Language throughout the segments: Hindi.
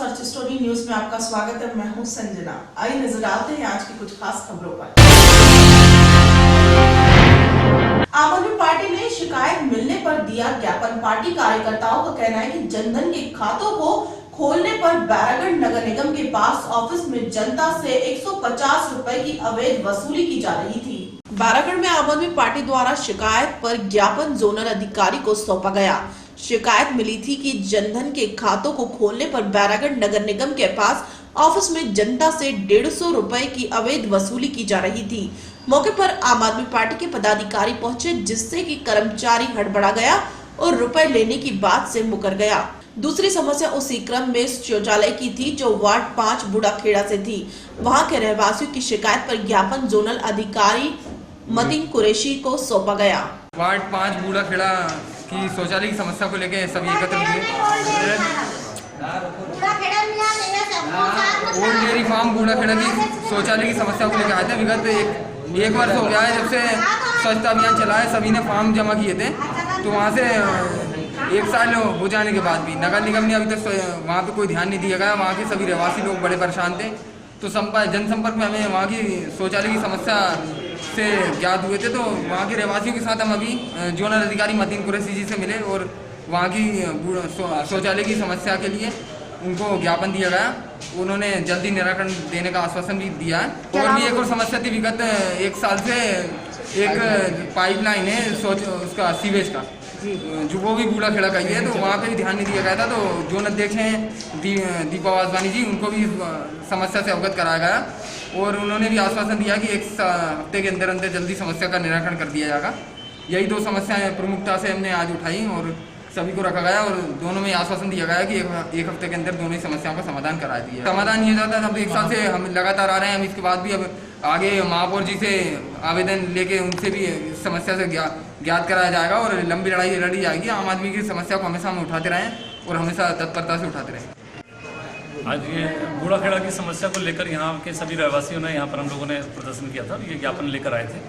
सर्च स्टोरी न्यूज में आपका स्वागत है। मैं हूं संजना। आइए नजर डालते हैं आज की कुछ खास खबरों पर। आम आदमी पार्टी ने शिकायत मिलने पर दिया ज्ञापन। पार्टी कार्यकर्ताओं का कहना है कि जनधन के खातों को खोलने पर बैरागढ़ नगर निगम के पास ऑफिस में जनता से 150 रुपए की अवैध वसूली की जा रही थी। बैरागढ़ में आम आदमी पार्टी द्वारा शिकायत पर ज्ञापन जोनल अधिकारी को सौंपा गया। शिकायत मिली थी कि जनधन के खातों को खोलने पर बैरागढ़ नगर निगम के पास ऑफिस में जनता से 150 रुपए की अवैध वसूली की जा रही थी। मौके पर आम आदमी पार्टी के पदाधिकारी पहुंचे, जिससे कि कर्मचारी हड़बड़ा गया और रुपए लेने की बात से मुकर गया। दूसरी समस्या उसी क्रम में शौचालय की थी, जो वार्ड 5 बूढ़ाखेड़ा से थी। वहां के रहवासियों की शिकायत पर ज्ञापन जोनल अधिकारी मतीन कुरैशी को सौंपा गया। वार्ड 5 बूढ़ाखेड़ा की शौचालय की समस्या को लेकर सभी एकत्र हुए। ओल्ड डेयरी फार्म बूढ़ाखेड़ा की शौचालय की समस्या को लेकर आए थे। विगत एक वर्ष हो गया है जब से स्वच्छता अभियान चला है। सभी ने फॉर्म जमा किए थे, तो वहाँ से 1 साल हो जाने के बाद भी नगर निगम ने अभी तक वहाँ पे कोई ध्यान नहीं दिया गया। वहाँ के सभी रहवासी लोग बड़े परेशान थे। तो जनसंपर्क में हमें वहाँ की शौचालय की समस्या से ज्ञात हुए थे, तो वहाँ के रहवासियों के साथ हम अभी जोनल अधिकारी मतीन कुरैशी जी से मिले और वहाँ की शौचालय की समस्या के लिए उनको ज्ञापन दिया गया। उन्होंने जल्दी निराकरण देने का आश्वासन भी दिया है। और भी एक और समस्या थी, विगत 1 साल से एक पाइपलाइन है उसका सीवेज का, जो वो भी बूढ़ाखेड़ा का ही है, तो वहाँ पे भी ध्यान नहीं दिया गया था। तो जोन अध्यक्ष हैं दीपा वासवानी जी, उनको भी समस्या से अवगत कराया गया और उन्होंने भी आश्वासन दिया कि 1 हफ्ते के अंदर अंदर जल्दी समस्या का निराकरण कर दिया जाएगा। यही 2 समस्याएं प्रमुखता से हमने आज उठाई और सभी को रखा गया और दोनों में आश्वासन दिया गया कि एक हफ्ते के अंदर दोनों ही समस्याओं का समाधान करा दिया। समाधान नहीं हो जाता तब 1 साल से हम लगातार आ रहे हैं। हम इसके बाद भी अब आगे महापौर जी से आवेदन लेके उनसे भी समस्या से ज्ञात कराया जाएगा और लंबी लड़ाई लड़ी जाएगी। आम आदमी की समस्या को हमेशा हम उठाते रहें और हमेशा तत्परता से उठाते रहें। आज ये बूढ़ाखेड़ा की समस्या को लेकर यहाँ के सभी रहवासियों ने यहाँ पर हम लोगों ने प्रदर्शन किया था। ये ज्ञापन लेकर आए थे,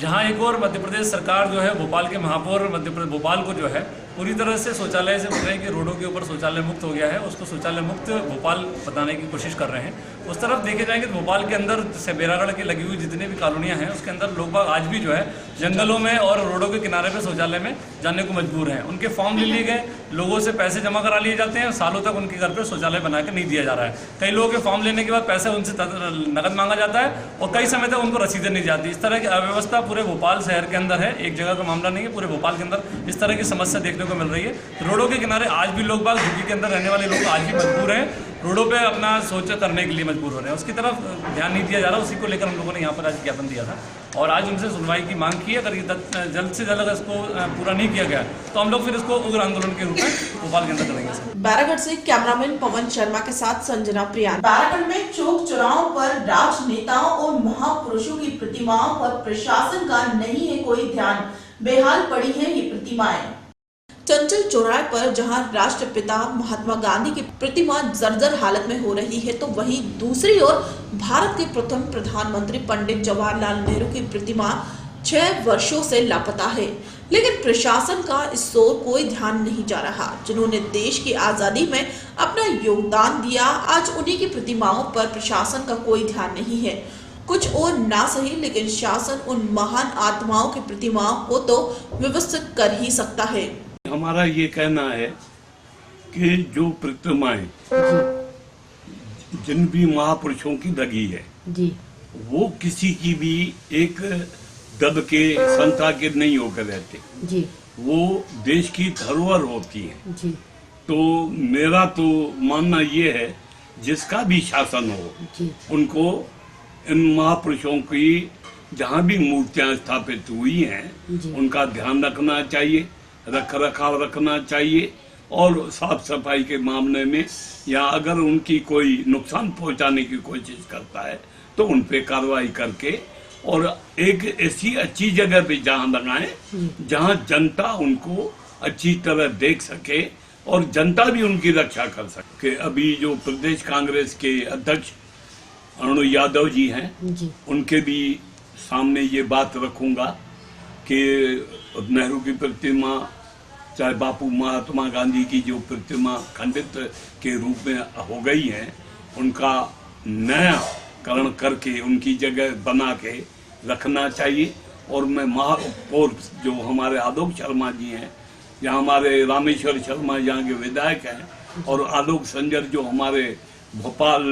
जहाँ एक और मध्य प्रदेश सरकार जो है भोपाल के महापौर मध्य प्रदेश भोपाल को जो है पूरी तरह से शौचालय से बोल रहे हैं कि रोडों के ऊपर शौचालय मुक्त हो गया है, उसको शौचालय मुक्त भोपाल बताने की कोशिश कर रहे हैं। उस तरफ देखे जाएंगे तो भोपाल के अंदर से बेरागढ़ की लगी हुई जितनी भी कॉलोनियाँ हैं उसके अंदर लोग बाग आज भी जो है जंगलों में और रोडों के किनारे पर शौचालय में जाने को मजबूर हैं। उनके फॉर्म ले लिए गए, लोगों से पैसे जमा करा लिए जाते हैं, सालों तक उनके घर पर शौचालय बना के नहीं दिया जा रहा है। कई लोगों के फॉर्म लेने के बाद पैसे उनसे नकद मांगा जाता है और कई समय तक उनको रसीदें नहीं जाती। इस तरह की अव्यवस्था पूरे भोपाल शहर के अंदर है, एक जगह का मामला नहीं है, पूरे भोपाल के अंदर इस तरह की समस्या देखने को मिल रही है। रोडों के किनारे आज भी लोग बाग झुग्गी के अंदर रहने वाले लोग आज भी मजबूर हैं, रोडों पे अपना सोच करने के लिए मजबूर हो रहे हैं। उसकी तरफ ध्यान नहीं दिया जा रहा। उसी को लेकर हम लोगों ने यहाँ पर आज ज्ञापन दिया था और आज उनसे सुनवाई की मांग की है। अगर ये जल्द से जल्द अगर इसको पूरा नहीं किया गया तो हम लोग फिर इसको उग्र आंदोलन के रूप में भोपाल के अंदर करेंगे। बैरागढ़ से कैमरामैन पवन शर्मा के साथ संजना प्रियान। बैरागढ़ में चौक चौराहों पर राजनेताओं और महापुरुषों की प्रतिमाओं पर प्रशासन का नहीं है कोई ध्यान। बेहाल पड़ी है ये प्रतिमाएं। चंचल चौराहे पर जहां राष्ट्रपिता महात्मा गांधी की प्रतिमा जर्जर हालत में हो रही है, तो वहीं दूसरी ओर भारत के प्रथम प्रधानमंत्री पंडित जवाहरलाल नेहरू की प्रतिमा 6 वर्षों से लापता है। लेकिन प्रशासन का इस ओर कोई ध्यान नहीं जा रहा। जिन्होंने देश की आजादी में अपना योगदान दिया, आज उन्हीं की प्रतिमाओं पर प्रशासन का कोई ध्यान नहीं है। कुछ और ना सही, लेकिन शासन उन महान आत्माओं की प्रतिमाओं को तो व्यवस्थित कर ही सकता है। हमारा ये कहना है कि जो प्रतिमाएं जिन भी महापुरुषों की लगी है जी, वो किसी की भी एक दब के संता के नहीं होकर रहते जी, वो देश की धरोहर होती है जी। तो मेरा तो मानना ये है जिसका भी शासन हो जी, उनको इन महापुरुषों की जहाँ भी मूर्तियां स्थापित हुई हैं उनका ध्यान रखना चाहिए, रख रखाव रखना चाहिए और साफ सफाई के मामले में या अगर उनकी कोई नुकसान पहुंचाने की कोशिश करता है तो उन पे कार्रवाई करके और एक ऐसी अच्छी जगह पे जहां लगाएं जहां जनता उनको अच्छी तरह देख सके और जनता भी उनकी रक्षा कर सके। अभी जो प्रदेश कांग्रेस के अध्यक्ष अरुण यादव जी हैं उनके भी सामने ये बात रखूंगा कि नेहरू की प्रतिमा चाहे बापू महात्मा गांधी की जो प्रतिमा खंडित के रूप में हो गई है, उनका नयाकरण करके उनकी जगह बना के रखना चाहिए। और मैं महापौर जो हमारे आलोक शर्मा जी हैं, या हमारे रामेश्वर शर्मा यहाँ के विधायक हैं, और आलोक संजर जो हमारे भोपाल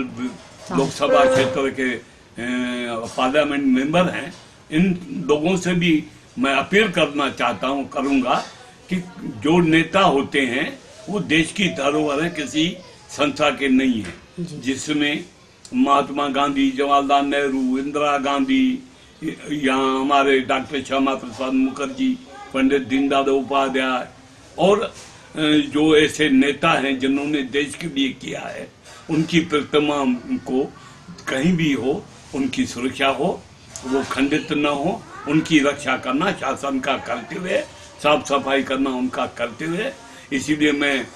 लोकसभा क्षेत्र के पार्लियामेंट मेंबर हैं, इन लोगों से भी मैं अपील करना चाहता हूँ, करूँगा कि जो नेता होते हैं वो देश की धरोहर है, किसी संस्था के नहीं है, जिसमें महात्मा गांधी, जवाहरलाल नेहरू, इंदिरा गांधी, यहाँ हमारे डॉक्टर श्यामा प्रसाद मुखर्जी, पंडित दीनदयाल उपाध्याय और जो ऐसे नेता हैं जिन्होंने देश के लिए किया है, उनकी प्रतिमा को कहीं भी हो, उनकी सुरक्षा हो, वो खंडित न हो, उनकी रक्षा करना शासन का कर्तव्य है, साफ सफाई करना उनका कर्तव्य है। इसीलिए मैं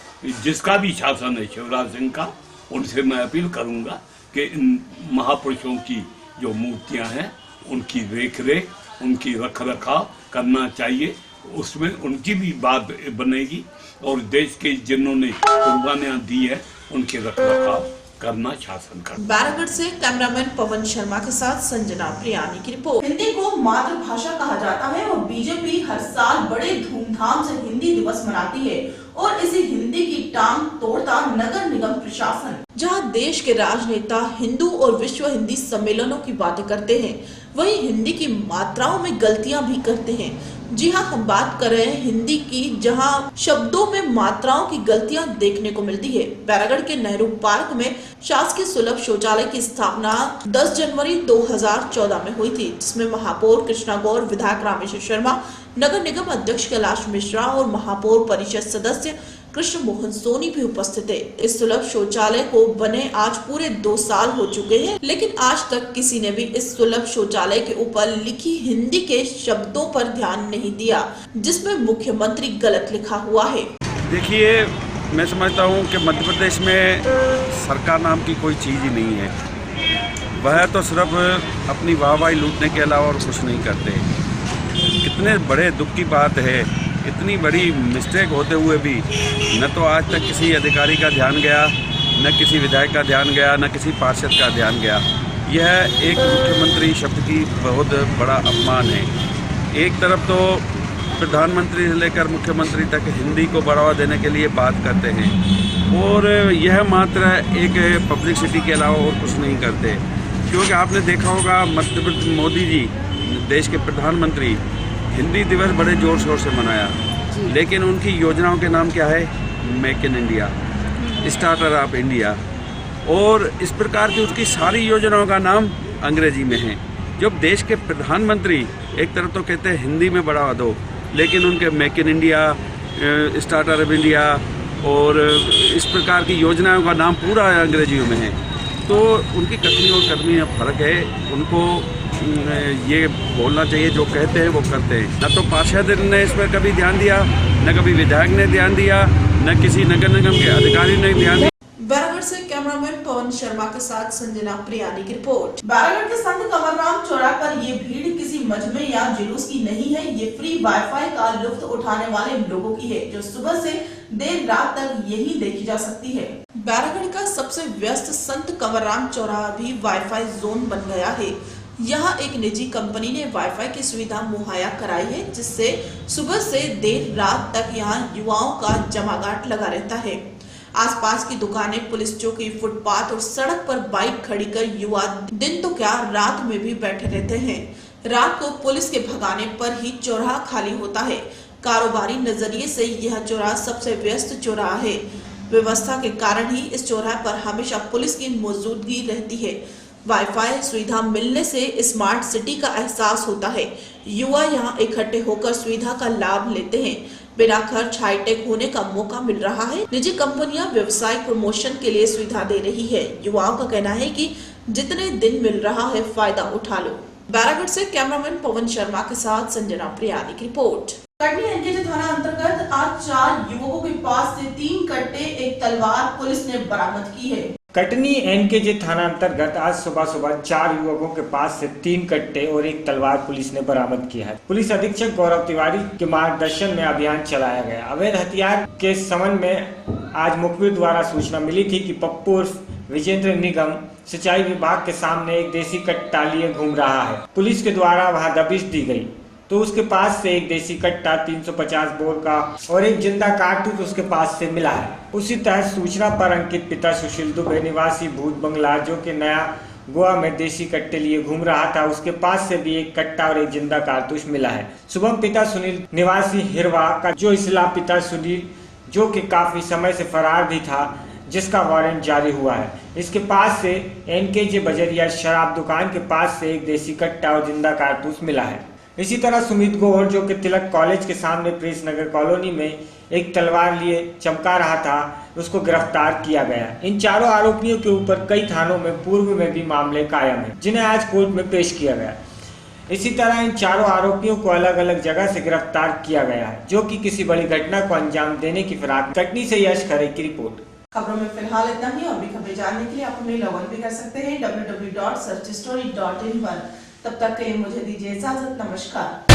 जिसका भी शासन है शिवराज सिंह का, उनसे मैं अपील करूंगा कि इन महापुरुषों की जो मूर्तियां हैं उनकी देख रेख, उनकी रख रखाव करना चाहिए, उसमें उनकी भी बात बनेगी, और देश के जिन्होंने कुर्बानियां दी है उनके रख रखाव करना शासन का। बैरागढ़ से कैमरामैन पवन शर्मा के साथ संजना प्रियानी की रिपोर्ट। हिंदी को मातृभाषा कहा जाता है और बीजेपी हर साल बड़े धूमधाम से हिंदी दिवस मनाती है, और इसी हिंदी की टांग तोड़ता नगर निगम प्रशासन। जहां देश के राजनेता हिंदू और विश्व हिंदी सम्मेलनों की बातें करते हैं, वहीं हिंदी की मात्राओं में गलतियां भी करते हैं। जी हाँ, हम बात कर रहे हैं हिंदी की, जहां शब्दों में मात्राओं की गलतियां देखने को मिलती है। बैरागढ़ के नेहरू पार्क में शासकीय सुलभ शौचालय की स्थापना 10 जनवरी 2014 में हुई थी, जिसमें महापौर कृष्णा गौर, विधायक रामेश्वर शर्मा, नगर निगम अध्यक्ष कैलाश मिश्रा और महापौर परिषद सदस्य कृष्ण मोहन सोनी भी उपस्थित थे। इस सुलभ शौचालय को बने आज पूरे 2 साल हो चुके हैं, लेकिन आज तक किसी ने भी इस सुलभ शौचालय के ऊपर लिखी हिंदी के शब्दों पर ध्यान नहीं दिया, जिसमें मुख्यमंत्री गलत लिखा हुआ है। देखिए, मैं समझता हूँ कि मध्य प्रदेश में सरकार नाम की कोई चीज़ ही नहीं है। वह तो सिर्फ अपनी वाहवाही लूटने के अलावा और कुछ नहीं करते। कितने बड़े दुख की बात है, इतनी बड़ी मिस्टेक होते हुए भी न तो आज तक किसी अधिकारी का ध्यान गया, न किसी विधायक का ध्यान गया, न किसी पार्षद का ध्यान गया। यह एक मुख्यमंत्री शब्द की बहुत बड़ा अपमान है। एक तरफ तो प्रधानमंत्री से लेकर मुख्यमंत्री तक हिंदी को बढ़ावा देने के लिए बात करते हैं, और यह मात्र एक पब्लिसिटी के अलावा और कुछ नहीं करते। क्योंकि आपने देखा होगा मध्य प्रदेश मोदी जी, देश के प्रधानमंत्री, हिंदी दिवस बड़े जोर शोर से मनाया, लेकिन उनकी योजनाओं के नाम क्या है? Make in India, starter of India, और इस प्रकार की उसकी सारी योजनाओं का नाम अंग्रेजी में है। जब देश के प्रधानमंत्री एक तरफ तो कहते हैं हिंदी में बढ़ावा दो, लेकिन उनके make in India, starter of India और इस प्रकार की योजनाओं का नाम पूरा अंग्रेजियों में है। तो उनकी कथनी और करनी में फर्क है। उनको ये बोलना चाहिए, जो कहते हैं वो करते हैं। न तो पार्षद ने इस पर कभी ध्यान दिया, न कभी विधायक ने ध्यान दिया, न किसी नगर निगम के अधिकारी ने ध्यान दिया। बैरागढ़ से कैमरामैन पवन शर्मा के साथ संजना प्रियानी की रिपोर्ट। बैरागढ़ के संत कमरराम चौराहे पर ये भीड़ किसी मजमे या जुलूस की नहीं है, ये फ्री वाईफाई का लुत्फ उठाने वाले लोगों की है, जो सुबह से देर रात तक यही देखी जा सकती है। बैरागढ़ का सबसे व्यस्त संत कमरराम चौराहा भी वाईफाई जोन बन गया है। यहाँ एक निजी कंपनी ने वाईफाई की सुविधा मुहैया कराई है, जिससे सुबह से देर रात तक यहाँ युवाओं का जमागाट लगा रहता है। आसपास की दुकानें, पुलिस चौकी, फुटपाथ और सड़क पर बाइक खड़ी कर युवा दिन तो क्या रात में भी बैठे रहते हैं। रात को पुलिस के भगाने पर ही चौराहा खाली होता है। कारोबारी नजरिए से यह चौराहा सबसे व्यस्त चौराहा है। व्यवस्था के कारण ही इस चौराहे पर हमेशा पुलिस की मौजूदगी रहती है। वाईफाई सुविधा मिलने से स्मार्ट सिटी का एहसास होता है। युवा यहाँ इकट्ठे होकर सुविधा का लाभ लेते हैं। बिना खर्च हाईटेक होने का मौका मिल रहा है। निजी कंपनियां व्यवसायिक प्रमोशन के लिए सुविधा दे रही है। युवाओं का कहना है कि जितने दिन मिल रहा है फायदा उठा लो। बैरागढ़ से कैमरामैन पवन शर्मा के साथ संजना प्रियानी की रिपोर्ट। कटनी एनकेजे थाना अंतर्गत आज 4 युवकों के पास से 3 कट्टे, एक तलवार पुलिस ने बरामद की है। कटनी एनकेजे थाना अंतर्गत आज सुबह 4 युवकों के पास से 3 कट्टे और एक तलवार पुलिस ने बरामद किया है। पुलिस अधीक्षक गौरव तिवारी के मार्गदर्शन में अभियान चलाया गया। अवैध हथियार के संबंध में आज मुखबिर द्वारा सूचना मिली थी कि पप्पू उर्फ विजेंद्र निगम सिंचाई विभाग के सामने एक देसी कट्टा लिए घूम रहा है। पुलिस के द्वारा वहां दबिश दी गई तो उसके पास से एक देसी कट्टा 350 बोर का और एक जिंदा कारतूस उसके पास से मिला है। उसी तरह सूचना पर अंकित पिता सुशील दुबे निवासी भूत बंगला जो कि नया गोवा में देसी कट्टे लिए घूम रहा था, उसके पास से भी एक कट्टा और एक जिंदा कारतूस मिला है। शुभम पिता सुनील निवासी हिरवा का जो इसला पिता सुनील जो कि काफी समय से फरार भी था, जिसका वारंट जारी हुआ है। इसके पास से एनकेजे बजरिया शराब दुकान के पास से एक देसी कट्टा और जिंदा कारतूस मिला है। इसी तरह सुमित गौर जो कि तिलक कॉलेज के सामने प्रेस नगर कॉलोनी में एक तलवार लिए चमका रहा था, उसको गिरफ्तार किया गया। इन चारों आरोपियों के ऊपर कई थानों में पूर्व में भी मामले कायम हैं, जिन्हें आज कोर्ट में पेश किया गया। इसी तरह इन चारों आरोपियों को अलग अलग जगह से गिरफ्तार किया गया है, जो कि किसी बड़ी घटना को अंजाम देने की फिराक। कटनी से यश खरे की रिपोर्ट। खबरों में फिलहाल इतना ही। और भी खबरें जानने के लिए आप हमें लॉग इन भी कर सकते हैं www.searchstory.in पर। तब तक के लिए मुझे दीजिए इजाजत। नमस्कार।